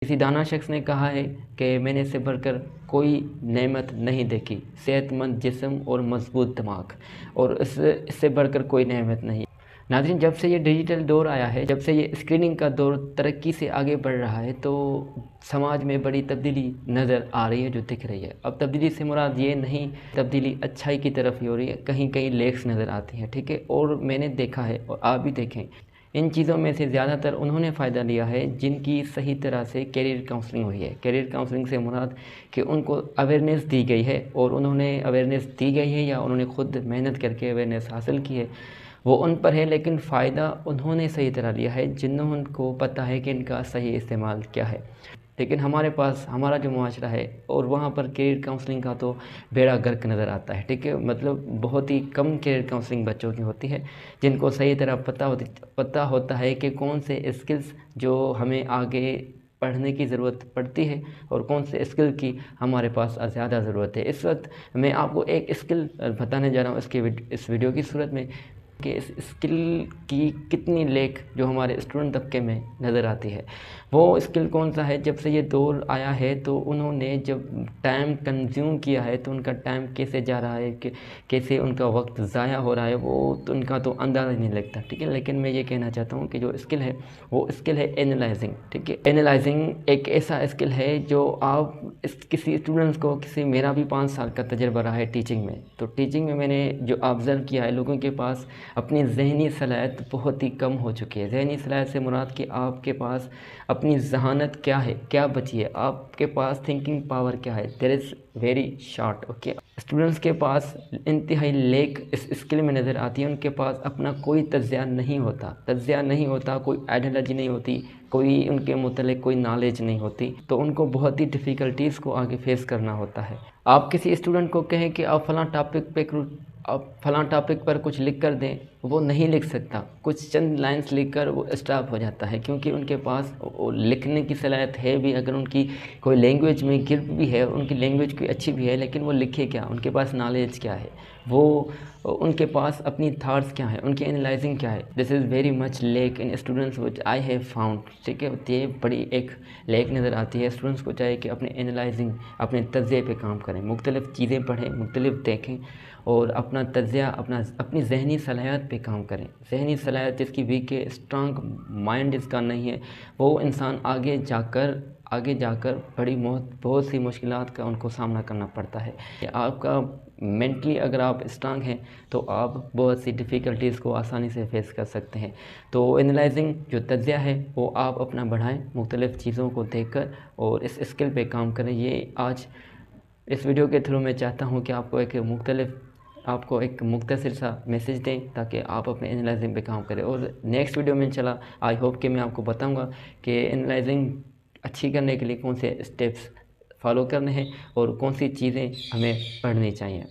किसी दाना शख्स ने कहा है कि मैंने इससे बढ़कर कोई नेमत नहीं देखी, सेहतमंद जिस्म और मजबूत दिमाग, और इससे बढ़कर कोई नेमत नहीं। नाज़रीन, जब से ये डिजिटल दौर आया है, जब से ये स्क्रीनिंग का दौर तरक्की से आगे बढ़ रहा है, तो समाज में बड़ी तब्दीली नज़र आ रही है, जो दिख रही है। अब तब्दीली से मुराद ये नहीं, तब्दीली अच्छाई की तरफ ही हो रही है, कहीं कहीं लेक्स नज़र आती हैं, ठीक है। और मैंने देखा है, और आप भी देखें, इन चीज़ों में से ज़्यादातर उन्होंने फ़ायदा लिया है जिनकी सही तरह से कैरियर काउंसलिंग हुई है। कैरियर काउंसलिंग से मुराद कि उनको अवेयरनेस दी गई है, और उन्होंने अवेयरनेस दी गई है या उन्होंने ख़ुद मेहनत करके अवेयरनेस हासिल की है, वो उन पर है, लेकिन फ़ायदा उन्होंने सही तरह लिया है जिन्होंने पता है कि इनका सही इस्तेमाल क्या है। लेकिन हमारे पास हमारा जो मुआशरा है, और वहाँ पर कैरियर काउंसलिंग का तो बेड़ा गर्क नज़र आता है, ठीक है। मतलब बहुत ही कम कैरियर काउंसलिंग बच्चों की होती है जिनको सही तरह पता होता है कि कौन से स्किल्स जो हमें आगे पढ़ने की ज़रूरत पड़ती है और कौन से स्किल की हमारे पास ज़्यादा ज़रूरत है। इस वक्त मैं आपको एक स्किल बताने जा रहा हूँ इस वीडियो की सूरत में, कि इस स्किल की कितनी लेक जो हमारे स्टूडेंट तबके में नज़र आती है। वो स्किल कौन सा है? जब से ये दौर आया है, तो उन्होंने जब टाइम कंज्यूम किया है, तो उनका टाइम कैसे जा रहा है, कि कैसे उनका वक्त ज़ाया हो रहा है, वो तो उनका तो अंदाज़ा नहीं लगता, ठीक है। लेकिन मैं ये कहना चाहता हूँ कि जो स्किल है, वो स्किल है एनालाइजिंग, ठीक है। एनालाइजिंग एक ऐसा स्किल है जो आप किसी स्टूडेंट्स को, मेरा भी 5 साल का तजर्बा रहा है टीचिंग में, तो टीचिंग में मैंने जो ऑब्ज़र्व किया है, लोगों के पास अपनी ज़हनी सलाहियत बहुत ही कम हो चुकी है। ज़हनी सलाहियत से मुराद कि आपके पास अपनी ज़हानत क्या है, क्या बची है, आपके पास थिंकिंग पावर क्या है, there is very short, okay. Students के पास इंतहाई लेक इस स्किल में नज़र आती है। उनके पास अपना कोई तज्ज़िया नहीं होता, कोई आइडियोलॉजी नहीं होती, कोई उनके मुतल्लिक़ कोई नॉलेज नहीं होती, तो उनको बहुत ही डिफ़िकल्टीज़ को आगे फेस करना होता है। आप किसी स्टूडेंट को कहें कि आप फ़लाँ टॉपिक पर कुछ लिख कर दें, वो नहीं लिख सकता, कुछ चंद लाइन्स लिख कर वो स्टॉप हो जाता है, क्योंकि उनके पास लिखने की सलाहियत है भी, अगर उनकी कोई लैंग्वेज में गिर भी है, उनकी लैंग्वेज कोई अच्छी भी है, लेकिन वो लिखे क्या, उनके पास नॉलेज क्या है, वो उनके पास अपनी थाट्स क्या है, उनकी एनालाइजिंग क्या है। This is very much lake in students which I have found, ठीक है। ये बड़ी एक लेक नज़र आती है। स्टूडेंट्स को चाहिए कि अपने एनालाइजिंग, अपने तज्ज़िये पे काम करें, मुख्तलिफ़ चीज़ें पढ़ें, मुख्तलिफ़ देखें, और अपना तज्ज़िया, अपनी ज़हनी सलाहियत पे काम करें। ज़हनी सलाहियत जिसकी वीक है, स्ट्रॉन्ग माइंड जिसका नहीं है, वो इंसान आगे जाकर बहुत सी मुश्किलात का उनको सामना करना पड़ता है। आपका मेंटली अगर आप स्ट्रांग हैं, तो आप बहुत सी डिफ़िकल्टीज़ को आसानी से फेस कर सकते हैं। तो एनालाइजिंग जो तज्ज़िया है, वो आप अपना बढ़ाएं, मुख्तलिफ़ चीज़ों को देखकर, और इस स्किल पे काम करें। ये आज इस वीडियो के थ्रू मैं चाहता हूँ कि आपको एक मुख्तसर सा मैसेज दें, ताकि आप अपने एनालाइजिंग पे काम करें। और नेक्स्ट वीडियो में इंशाल्लाह आई होप कि मैं आपको बताऊँगा कि एनालाइजिंग अच्छी करने के लिए कौन से स्टेप्स फॉलो करने हैं और कौन सी चीज़ें हमें पढ़नी चाहिए।